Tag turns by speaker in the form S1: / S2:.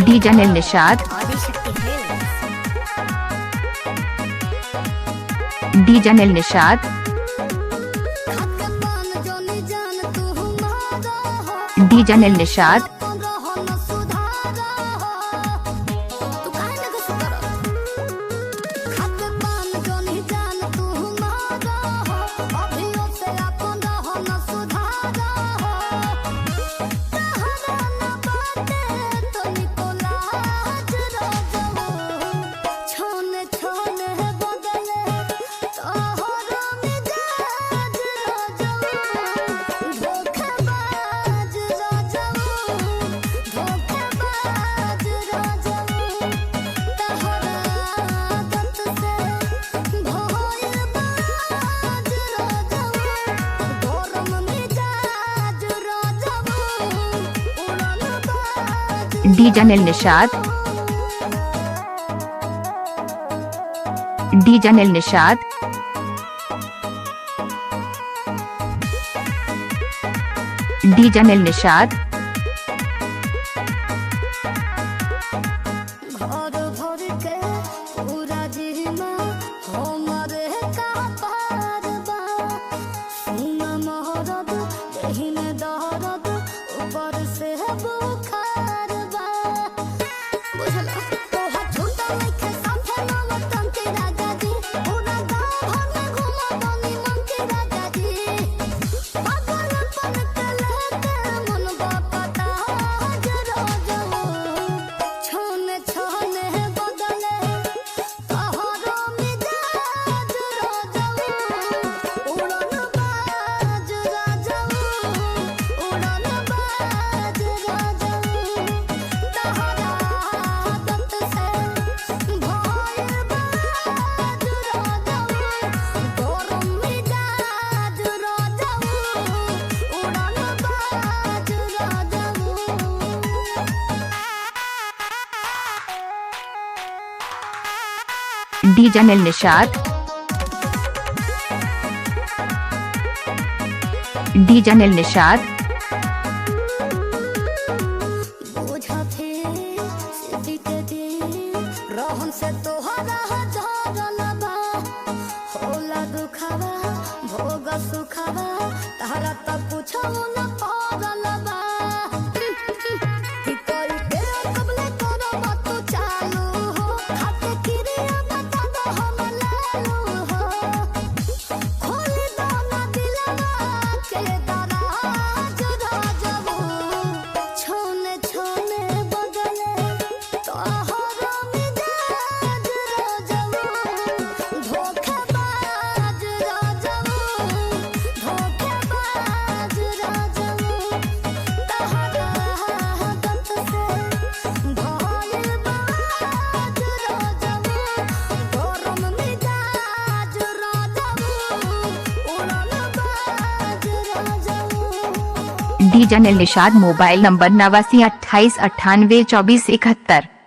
S1: DJ Anil Nishad, DJ Anil Nishad, DJ Anil Nishad, DJ Anil Nishad, DJ Anil Nishad, DJ Anil Nishad, DJ Anil Nishad, DJ Anil Nishad,
S2: Rohan से तोहरा झरलबा होला दुखावा भोग सुखावा तारा त पूछो न पड़लबा
S1: DJ Anil Nishad, mobile number 89 28 98 24 71।